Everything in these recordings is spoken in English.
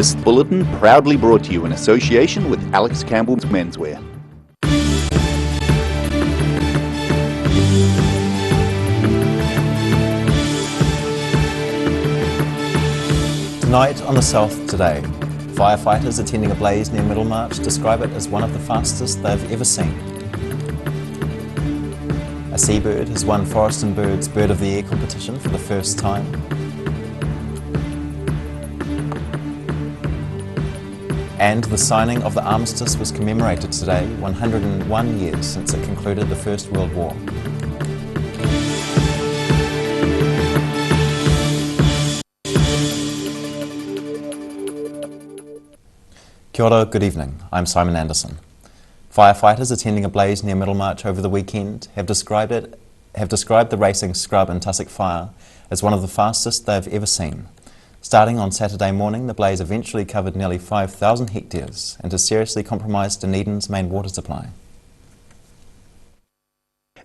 This bulletin proudly brought to you in association with Alex Campbell's Menswear. Tonight on The South Today, firefighters attending a blaze near Middlemarch describe it as one of the fastest they've ever seen. A seabird has won Forest and Bird's Bird of the Year competition for the first time. And the signing of the armistice was commemorated today, 101 years since it concluded the First World War. Kia ora, good evening. I'm Simon Anderson. Firefighters attending a blaze near Middlemarch over the weekend have described the racing scrub and tussock fire as one of the fastest they've ever seen. Starting on Saturday morning, the blaze eventually covered nearly 5,000 hectares and has seriously compromised Dunedin's main water supply.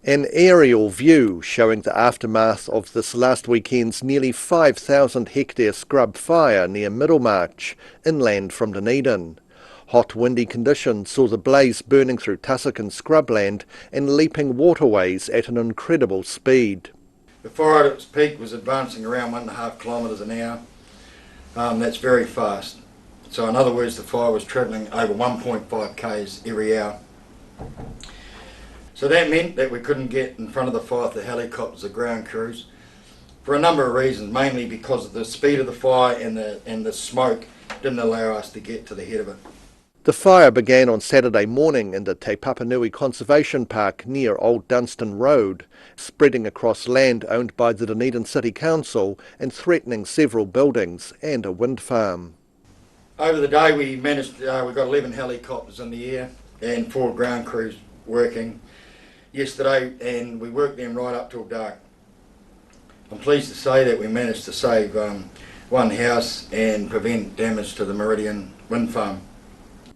An aerial view showing the aftermath of this last weekend's nearly 5,000 hectare scrub fire near Middlemarch, inland from Dunedin. Hot windy conditions saw the blaze burning through tussock and scrubland and leaping waterways at an incredible speed. The fire at its peak was advancing around 1.5 kilometres an hour. That's very fast. So in other words, the fire was travelling over 1.5 k's every hour. So that meant that we couldn't get in front of the fire with the helicopters, the ground crews, for a number of reasons, mainly because of the speed of the fire and the smoke didn't allow us to get to the head of it. The fire began on Saturday morning in the Te Papanui Conservation Park near Old Dunstan Road, spreading across land owned by the Dunedin City Council and threatening several buildings and a wind farm. Over the day we got 11 helicopters in the air and 4 ground crews working yesterday, and we worked them right up till dark. I'm pleased to say that we managed to save one house and prevent damage to the Meridian wind farm.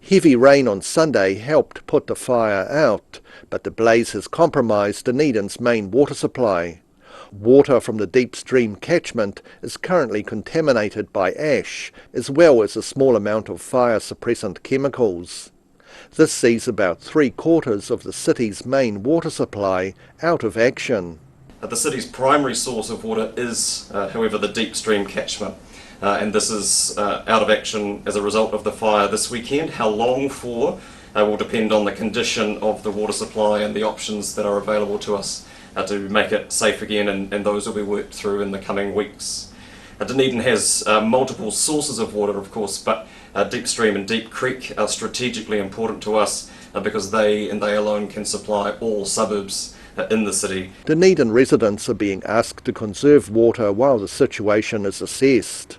Heavy rain on Sunday helped put the fire out, but the blaze has compromised Dunedin's main water supply. Water from the deep stream catchment is currently contaminated by ash, as well as a small amount of fire suppressant chemicals. This sees about 3/4 of the city's main water supply out of action. The city's primary source of water is, however, the deep stream catchment. And this is out of action as a result of the fire this weekend. How long for will depend on the condition of the water supply and the options that are available to us to make it safe again, and those will be worked through in the coming weeks. Dunedin has multiple sources of water, of course, but Deep Stream and Deep Creek are strategically important to us because they and they alone can supply all suburbs in the city. Dunedin residents are being asked to conserve water while the situation is assessed.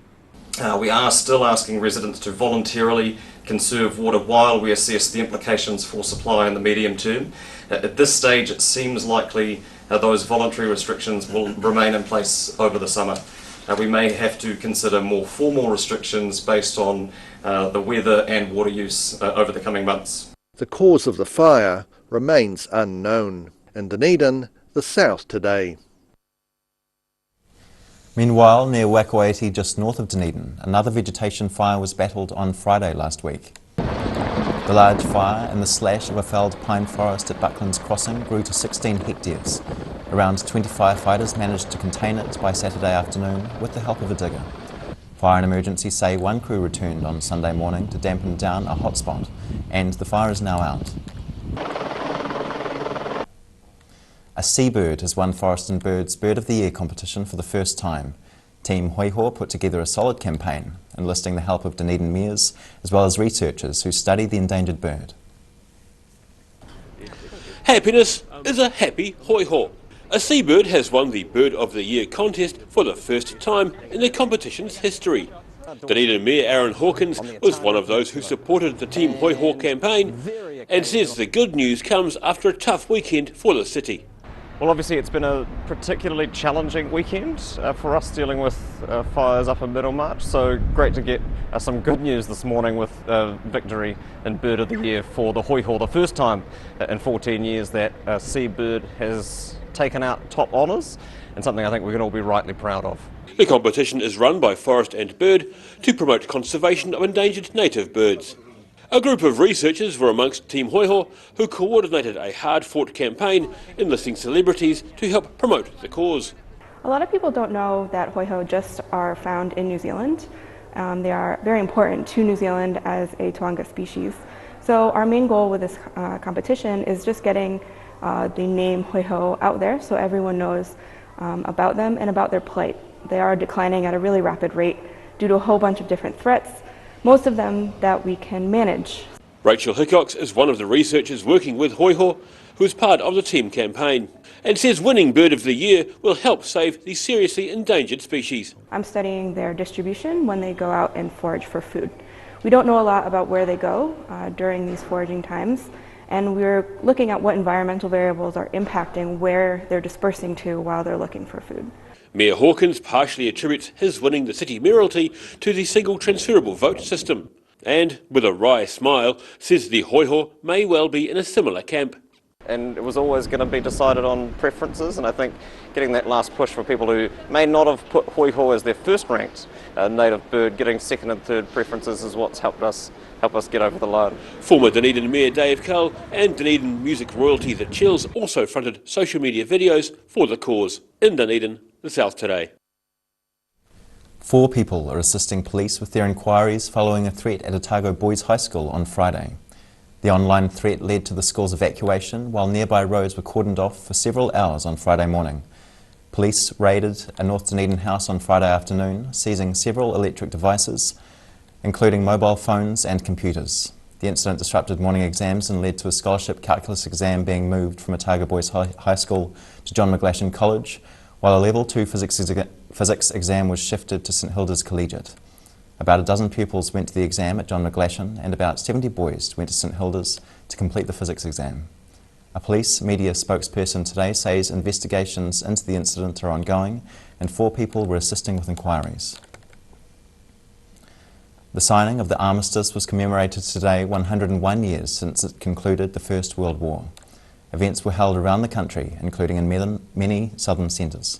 We are still asking residents to voluntarily conserve water while we assess the implications for supply in the medium term. At this stage, it seems likely those voluntary restrictions will remain in place over the summer. We may have to consider more formal restrictions based on the weather and water use over the coming months. The cause of the fire remains unknown. In Dunedin, The South Today. Meanwhile, near Waikoeti, just north of Dunedin, another vegetation fire was battled on Friday last week. The large fire and the slash of a felled pine forest at Bucklands Crossing grew to 16 hectares. Around 20 firefighters managed to contain it by Saturday afternoon with the help of a digger. Fire and Emergency say one crew returned on Sunday morning to dampen down a hotspot, and the fire is now out. A seabird has won Forest and Bird's Bird of the Year competition for the first time. Team Hoiho put together a solid campaign, enlisting the help of Dunedin mayors as well as researchers who study the endangered bird. Happiness is a happy Hoiho. A seabird has won the Bird of the Year contest for the first time in the competition's history. Dunedin Mayor Aaron Hawkins was one of those who supported the Team Hoiho campaign and says the good news comes after a tough weekend for the city. Well, obviously it's been a particularly challenging weekend for us dealing with fires up in Middlemarch, so great to get some good news this morning with victory in Bird of the Year for the Hoiho, the first time in 14 years that a seabird has taken out top honours, and something I think we can all be rightly proud of. The competition is run by Forest and Bird to promote conservation of endangered native birds. A group of researchers were amongst Team Hoiho, who coordinated a hard-fought campaign enlisting celebrities to help promote the cause. A lot of people don't know that hoiho just are found in New Zealand. They are very important to New Zealand as a Toanga species. So our main goal with this competition is just getting the name hoiho out there so everyone knows about them and about their plight. They are declining at a really rapid rate due to a whole bunch of different threats, most of them that we can manage. Rachel Hickox is one of the researchers working with hoiho, who is part of the team campaign, and says winning Bird of the Year will help save the seriously endangered species. I'm studying their distribution when they go out and forage for food. We don't know a lot about where they go during these foraging times, and we're looking at what environmental variables are impacting where they're dispersing to while they're looking for food. Mayor Hawkins partially attributes his winning the city mayoralty to the single transferable vote system, and, with a wry smile, says the hoiho may well be in a similar camp. And it was always going to be decided on preferences, and I think getting that last push for people who may not have put hoiho as their first ranked native bird, getting second and third preferences is what's help us get over the line. Former Dunedin Mayor Dave Cull and Dunedin music royalty The Chills also fronted social media videos for the cause. In Dunedin, the South Today. 4 people are assisting police with their inquiries following a threat at Otago Boys High School on Friday. The online threat led to the school's evacuation while nearby roads were cordoned off for several hours on Friday morning. Police raided a North Dunedin house on Friday afternoon, seizing several electric devices, including mobile phones and computers. The incident disrupted morning exams and led to a scholarship calculus exam being moved from Otago Boys High School to John McGlashan College, while a Level 2 physics exam was shifted to St Hilda's Collegiate. About a dozen pupils went to the exam at John McGlashan and about 70 boys went to St Hilda's to complete the physics exam. A police media spokesperson today says investigations into the incident are ongoing and 4 people were assisting with inquiries. The signing of the armistice was commemorated today 101 years since it concluded the First World War. Events were held around the country, including in many southern centres.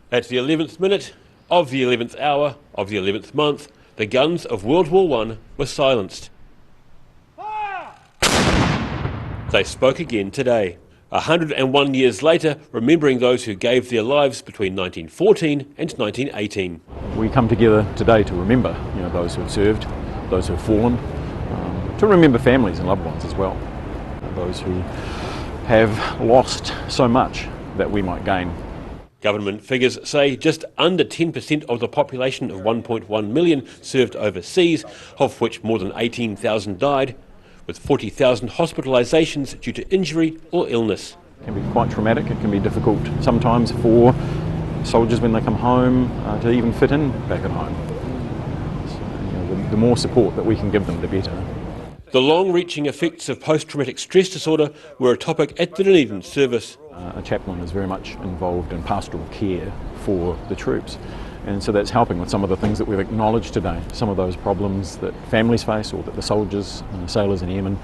At the 11th minute of the 11th hour of the 11th month, the guns of World War I were silenced. They spoke again today, 101 years later, remembering those who gave their lives between 1914 and 1918. We come together today to remember, those who have served, those who have fallen, to remember families and loved ones as well, those who have lost so much that we might gain. Government figures say just under 10% of the population of 1.1 million served overseas, of which more than 18,000 died, with 40,000 hospitalisations due to injury or illness. It can be quite traumatic. It can be difficult sometimes for soldiers when they come home to even fit in back at home. So, the more support that we can give them, the better. The long-reaching effects of post-traumatic stress disorder were a topic at the Dunedin service. A chaplain is very much involved in pastoral care for the troops, and so that's helping with some of the things that we've acknowledged today, some of those problems that families face or that the soldiers, sailors and airmen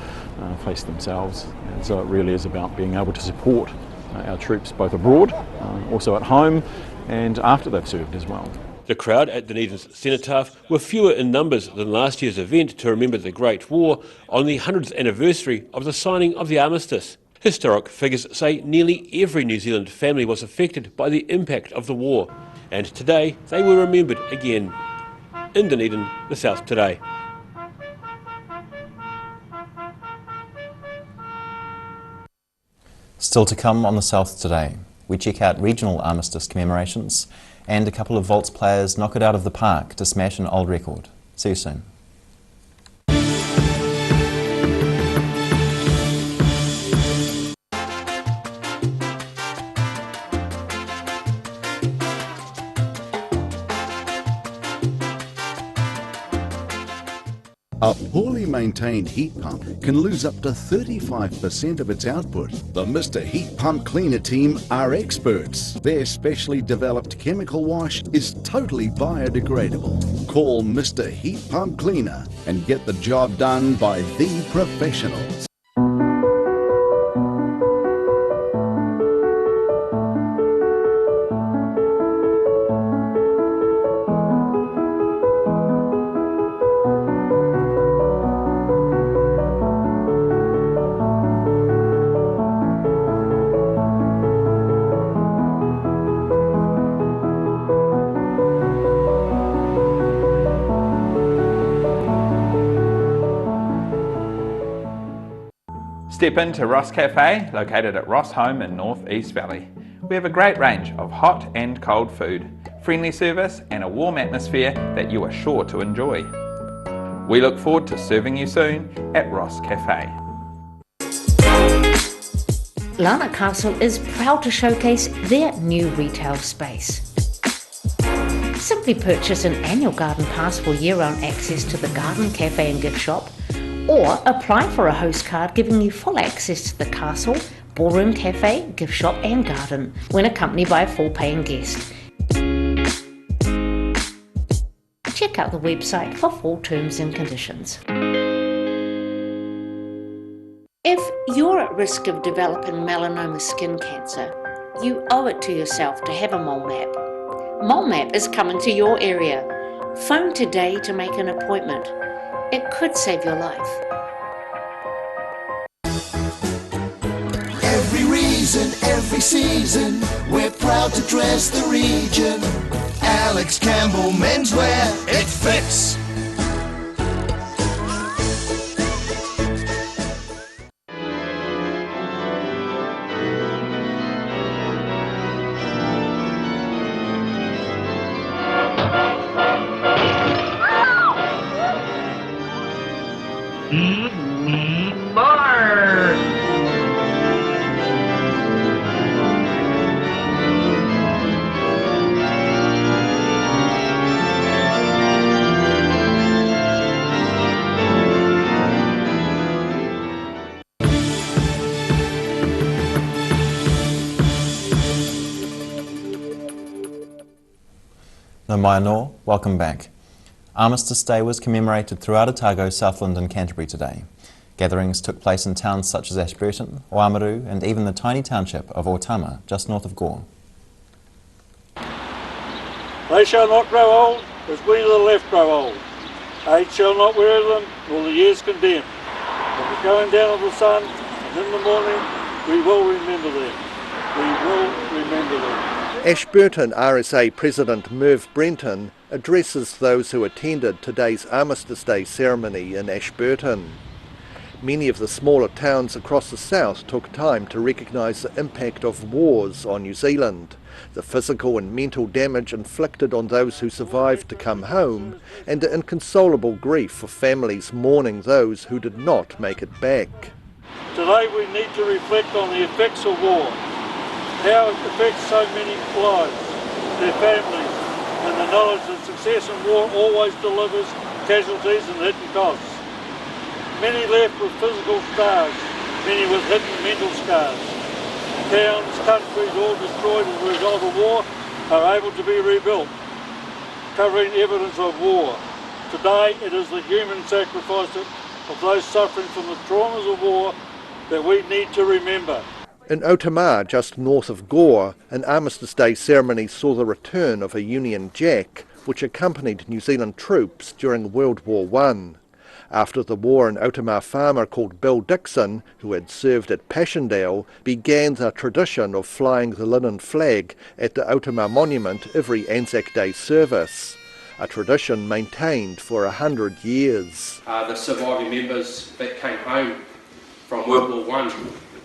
face themselves. And so it really is about being able to support our troops both abroad, also at home and after they've served as well. The crowd at Dunedin's cenotaph were fewer in numbers than last year's event to remember the Great War on the 100th anniversary of the signing of the armistice. Historic figures say nearly every New Zealand family was affected by the impact of the war, and today they were remembered again. In Dunedin, the South Today. Still to come on the South Today, we check out regional armistice commemorations and a couple of Volts players knock it out of the park to smash an old record. See you soon. A poorly maintained heat pump can lose up to 35% of its output. The Mr. Heat Pump Cleaner team are experts. Their specially developed chemical wash is totally biodegradable. Call Mr. Heat Pump Cleaner and get the job done by the professionals. Step into Ross Cafe, located at Ross Home in North East Valley. We have a great range of hot and cold food, friendly service and a warm atmosphere that you are sure to enjoy. We look forward to serving you soon at Ross Cafe. Larnach Castle is proud to showcase their new retail space. Simply purchase an annual garden pass for year-round access to the garden, cafe and gift shop, or apply for a host card giving you full access to the castle, ballroom, cafe, gift shop and garden when accompanied by a full paying guest. Check out the website for full terms and conditions. If you're at risk of developing melanoma skin cancer, you owe it to yourself to have a mole map. Mole Map is coming to your area. Phone today to make an appointment. It could save your life. Every reason, every season, we're proud to dress the region. Alex Campbell Menswear, it fits. No mai anō, welcome back. Armistice Day was commemorated throughout Otago, Southland and Canterbury today. Gatherings took place in towns such as Ashburton, Oamaru and even the tiny township of Otama, just north of Gore. They shall not grow old, as we to the left grow old. Age shall not weary them, nor the years condemn. At the going down of the sun, and in the morning, we will remember them. We will remember them. Ashburton RSA President Merv Brenton addresses those who attended today's Armistice Day ceremony in Ashburton. Many of the smaller towns across the south took time to recognise the impact of wars on New Zealand, the physical and mental damage inflicted on those who survived to come home, and the inconsolable grief for families mourning those who did not make it back. Today we need to reflect on the effects of war, how it affects so many lives, their families, and the knowledge that success in war always delivers casualties and hidden costs. Many left with physical scars, many with hidden mental scars. Towns, countries, all destroyed as a result of war are able to be rebuilt, covering evidence of war. Today it is the human sacrifice of those suffering from the traumas of war that we need to remember. In Otama, just north of Gore, an Armistice Day ceremony saw the return of a Union Jack, which accompanied New Zealand troops during World War I. After the war, an Otama farmer called Bill Dixon, who had served at Passchendaele, began the tradition of flying the linen flag at the Otama Monument every Anzac Day service, a tradition maintained for 100 years. The surviving members that came home from World War I,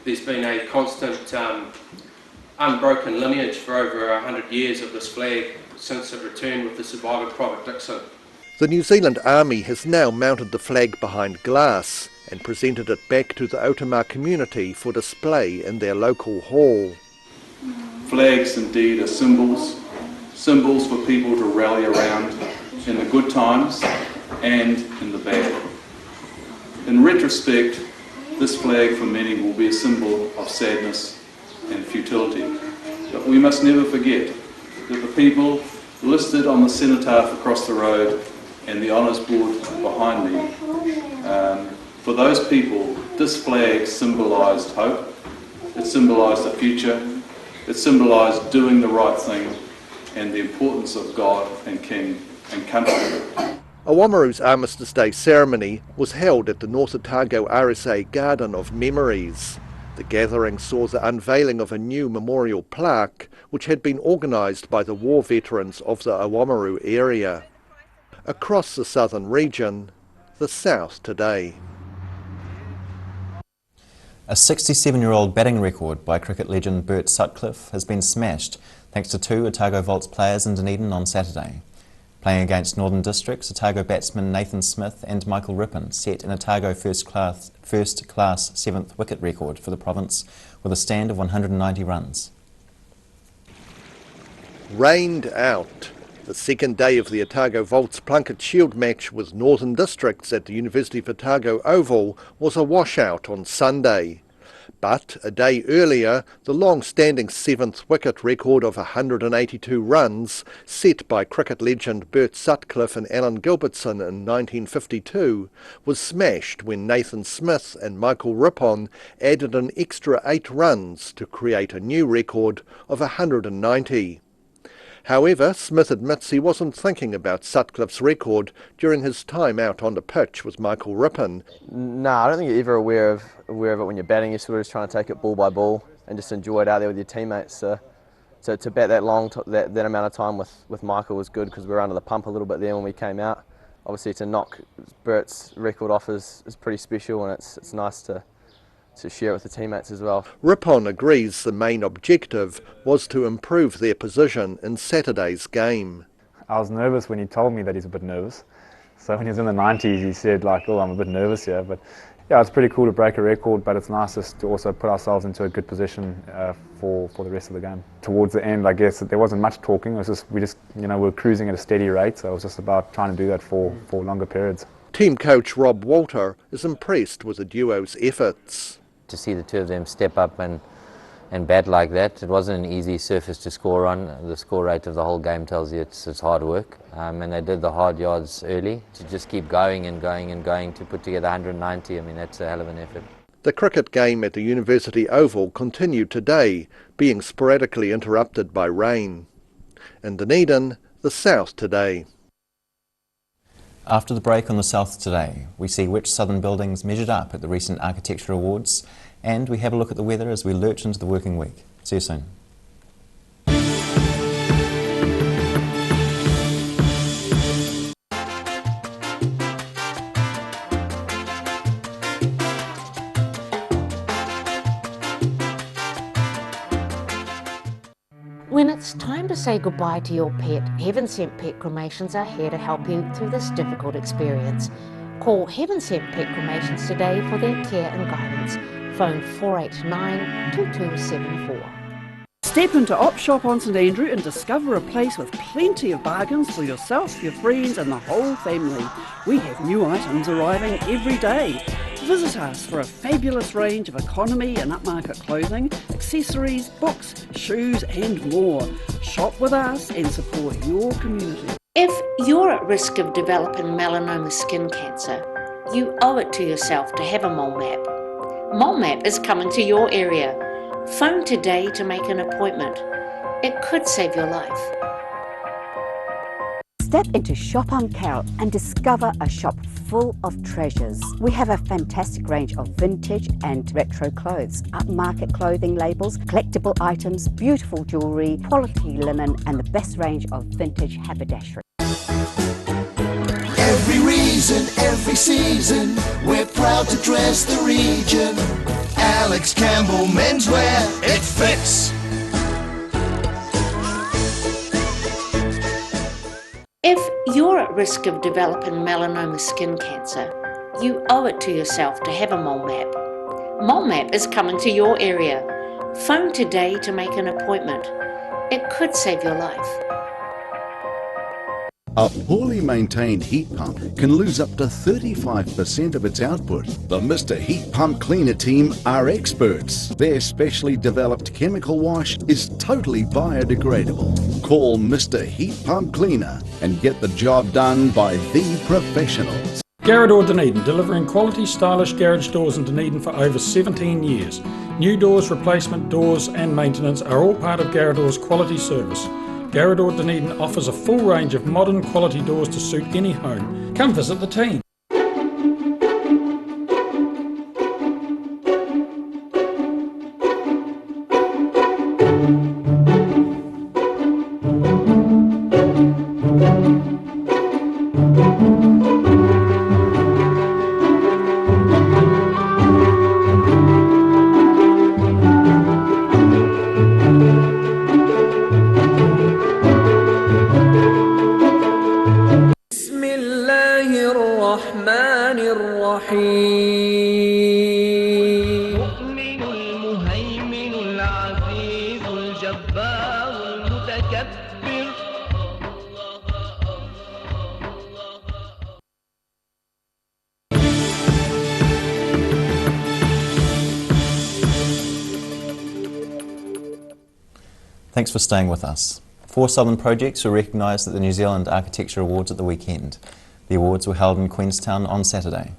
there's been a constant unbroken lineage for over 100 years of this flag since it returned with the surviving Private Dixon. The New Zealand Army has now mounted the flag behind glass and presented it back to the Otama community for display in their local hall. Flags indeed are symbols for people to rally around in the good times and in the bad. In retrospect, this flag for many will be a symbol of sadness and futility. But we must never forget that the people listed on the cenotaph across the road and the honours board behind me, for those people, this flag symbolised hope, it symbolised the future, it symbolised doing the right thing and the importance of God and King and country. Oamaru's Armistice Day ceremony was held at the North Otago RSA Garden of Memories. The gathering saw the unveiling of a new memorial plaque which had been organised by the war veterans of the Oamaru area. Across the southern region, the south today. A 67-year-old batting record by cricket legend Bert Sutcliffe has been smashed thanks to two Otago Volts players in Dunedin on Saturday. Playing against Northern Districts, Otago batsmen Nathan Smith and Michael Rippon set an Otago first-class 7th wicket record for the province with a stand of 190 runs. Rained out. The second day of the Otago Volts Plunket Shield match with Northern Districts at the University of Otago Oval was a washout on Sunday. But a day earlier, the long-standing 7th wicket record of 182 runs, set by cricket legend Bert Sutcliffe and Alan Gilbertson in 1952, was smashed when Nathan Smith and Michael Rippon added an extra 8 runs to create a new record of 190. However, Smith admits he wasn't thinking about Sutcliffe's record during his time out on the pitch with Michael Rippon. No, I don't think you're ever aware of it when you're batting. You're sort of just trying to take it ball by ball and just enjoy it out there with your teammates. So to bat that long, that amount of time with Michael was good because we were under the pump a little bit there when we came out. Obviously to knock Bert's record off is pretty special, and it's nice to share it with the teammates as well. Rippon agrees the main objective was to improve their position in Saturday's game. I was nervous when he told me that he's a bit nervous. So when he was in the 90s, he said like, oh, I'm a bit nervous here. But yeah, it's pretty cool to break a record, but it's nice just to also put ourselves into a good position for the rest of the game. Towards the end, I guess, there wasn't much talking. It was just, we're cruising at a steady rate. So it was just about trying to do that for longer periods. Team coach Rob Walter is impressed with the duo's efforts. To see the two of them step up and bat like that, it wasn't an easy surface to score on. The score rate of the whole game tells you it's hard work, and they did the hard yards early to just keep going and going and going to put together 190. I mean, that's a hell of an effort. The cricket game at the University Oval continued today, being sporadically interrupted by rain. In Dunedin, the South today. After the break on the South today, we see which southern buildings measured up at the recent Architecture Awards, and we have a look at the weather as we lurch into the working week. See you soon. When it's time to say goodbye to your pet, Heaven Sent Pet Cremations are here to help you through this difficult experience. Call Heaven Sent Pet Cremations today for their care and guidance. Phone 489-2274. Step into Op Shop on St Andrew and discover a place with plenty of bargains for yourself, your friends and the whole family. We have new items arriving every day. Visit us for a fabulous range of economy and upmarket clothing, accessories, books, shoes and more. Shop with us and support your community. If you're at risk of developing melanoma skin cancer, you owe it to yourself to have a mole map. Mole Map is coming to your area. Phone today to make an appointment. It could save your life. Step into Shop on Carrot and discover a shop full of treasures. We have a fantastic range of vintage and retro clothes, upmarket clothing labels, collectible items, beautiful jewellery, quality linen and the best range of vintage haberdashery. Every reason, every season, we're proud to dress the region. Alex Campbell Menswear, it fits. If you're at risk of developing melanoma skin cancer, you owe it to yourself to have a mole map. Mole Map is coming to your area. Phone today to make an appointment. It could save your life. A poorly maintained heat pump can lose up to 35% of its output. The Mr. Heat Pump Cleaner team are experts. Their specially developed chemical wash is totally biodegradable. Call Mr. Heat Pump Cleaner and get the job done by the professionals. Garrador Dunedin, delivering quality, stylish garage doors in Dunedin for over 17 years. New doors, replacement doors and maintenance are all part of Garrador's quality service. Garrador Dunedin offers a full range of modern quality doors to suit any home. Come visit the team. الجبار المتكبر. Thanks for staying with us. 4 southern projects were recognised at the New Zealand Architecture Awards at the weekend. The awards were held in Queenstown on Saturday.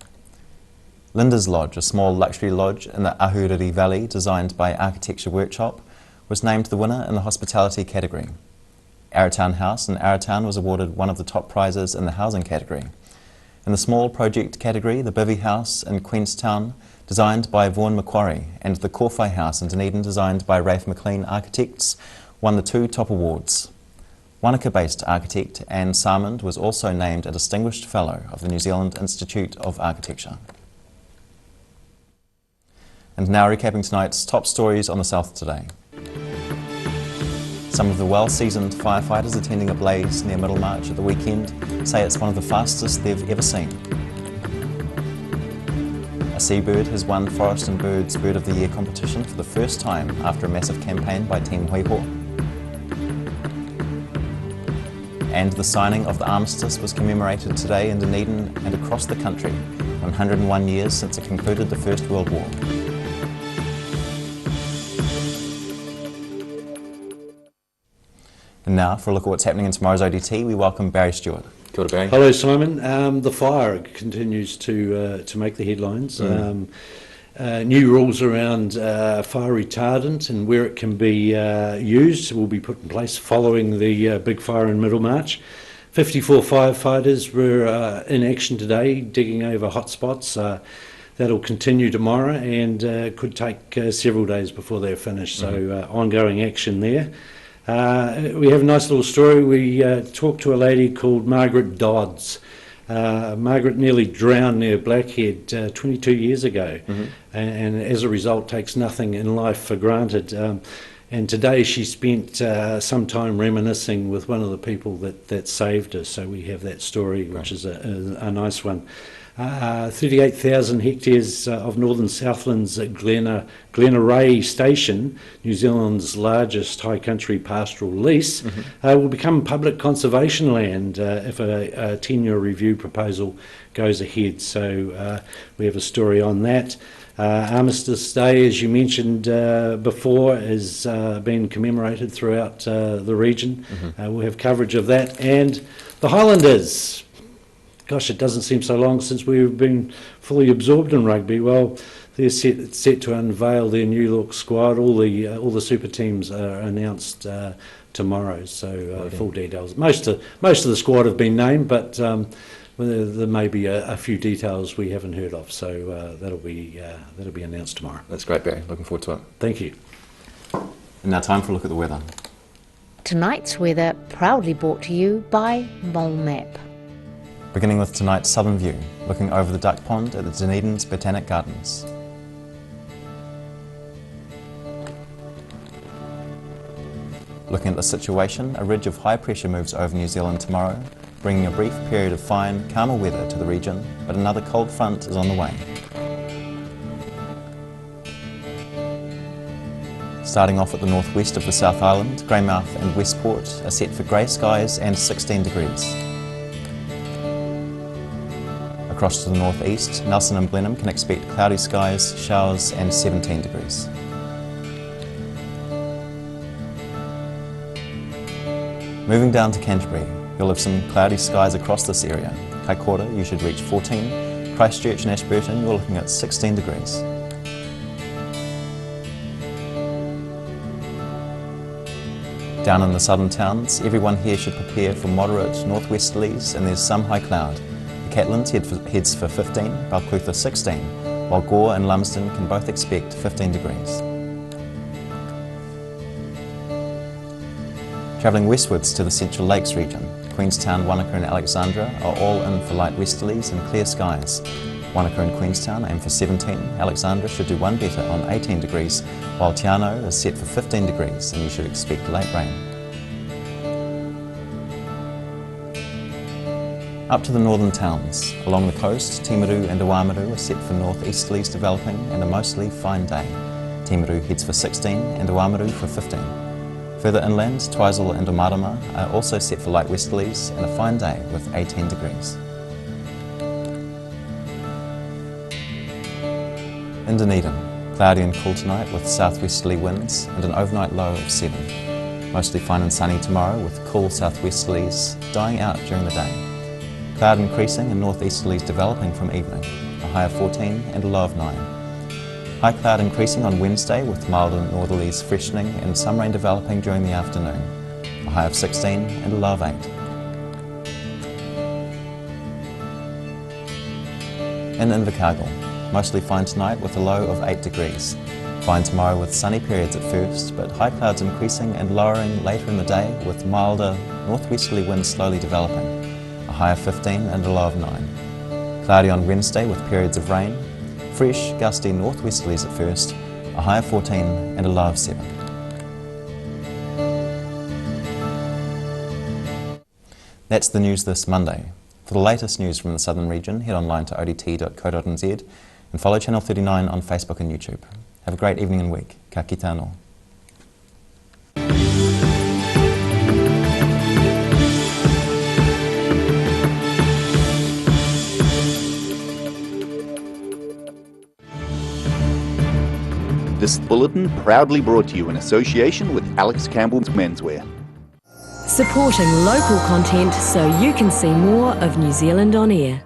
Linda's Lodge, a small luxury lodge in the Ahuriri Valley designed by Architecture Workshop, was named the winner in the hospitality category. Arrowtown House in Arrowtown was awarded one of the top prizes in the housing category. In the small project category, the Bivvy House in Queenstown, designed by Vaughan Macquarie, and the Corfai House in Dunedin, designed by Rafe McLean Architects, won the 2 top awards. Wanaka-based architect Anne Sarmond was also named a Distinguished Fellow of the New Zealand Institute of Architecture. And now recapping tonight's top stories on the South Today. Some of the well-seasoned firefighters attending a blaze near Middlemarch at the weekend say it's one of the fastest they've ever seen. A seabird has won Forest and Birds Bird of the Year competition for the first time after a massive campaign by Team Huiho. And the signing of the armistice was commemorated today in Dunedin and across the country, 101 years since it concluded the First World War. And now, for a look at what's happening in tomorrow's ODT, we welcome Barry Stewart. Kia ora, Barry. Hello, Simon. The fire continues to make the headlines. New rules around fire retardant and where it can be used will be put in place following the big fire in Middlemarch. 54 firefighters were in action today, digging over hotspots. That'll continue tomorrow and could take several days before they're finished, so ongoing action there. We have a nice little story. We talked to a lady called Margaret Dodds. Margaret nearly drowned near Blackhead 22 years ago, and as a result takes nothing in life for granted. And today she spent some time reminiscing with one of the people that saved her, so we have that story, which is a nice one. 38,000 hectares of northern Southlands at Glenaray Station, New Zealand's largest high country pastoral lease, will become public conservation land if a 10-year review proposal goes ahead. So we have a story on that. Armistice Day, as you mentioned before, has been commemorated throughout the region. We'll have coverage of that. And the Highlanders. Gosh, it doesn't seem so long since we've been fully absorbed in rugby. Well, they're set to unveil their new look squad. All the super teams are announced tomorrow. So full details. Most of the squad have been named, but there may be a few details we haven't heard of. So that'll be announced tomorrow. That's great, Barry. Looking forward to it. Thank you. And now time for a look at the weather. Tonight's weather proudly brought to you by Mole Map. Beginning with tonight's southern view, looking over the duck pond at the Dunedin's Botanic Gardens. Looking at the situation, a ridge of high pressure moves over New Zealand tomorrow, bringing a brief period of fine, calmer weather to the region, but another cold front is on the way. Starting off at the northwest of the South Island, Greymouth and Westport are set for grey skies and 16 degrees. Across to the northeast, Nelson and Blenheim can expect cloudy skies, showers and 17 degrees. Moving down to Canterbury, you'll have some cloudy skies across this area. Kaikoura, you should reach 14. Christchurch and Ashburton, you're looking at 16 degrees. Down in the southern towns, everyone here should prepare for moderate northwesterlies and there's some high cloud. Catlins heads for 15, Balclutha 16, while Gore and Lumsden can both expect 15 degrees. Travelling westwards to the Central Lakes region, Queenstown, Wanaka and Alexandra are all in for light westerlies and clear skies. Wanaka and Queenstown aim for 17, Alexandra should do one better on 18 degrees, while Te Anau is set for 15 degrees and you should expect late rain. Up to the northern towns. Along the coast, Timaru and Oamaru are set for northeasterlies developing and a mostly fine day. Timaru heads for 16 and Oamaru for 15. Further inland, Twizel and Omarama are also set for light westerlies and a fine day with 18 degrees. In Dunedin, cloudy and cool tonight with southwesterly winds and an overnight low of 7. Mostly fine and sunny tomorrow with cool southwesterlies dying out during the day. Cloud increasing and northeasterlies developing from evening, a high of 14 and a low of 9. High cloud increasing on Wednesday with milder northerlies freshening and some rain developing during the afternoon, a high of 16 and a low of 8. In Invercargill, mostly fine tonight with a low of 8 degrees. Fine tomorrow with sunny periods at first, but high clouds increasing and lowering later in the day with milder northwesterly winds slowly developing, a high of 15 and a low of 9. Cloudy on Wednesday with periods of rain, fresh gusty northwesterlies at first, a high of 14 and a low of 7. That's the news this Monday. For the latest news from the southern region, head online to odt.co.nz and follow Channel 39 on Facebook and YouTube. Have a great evening and week. Ka kite anō. This bulletin proudly brought to you in association with Alex Campbell's Menswear. Supporting local content so you can see more of New Zealand on air.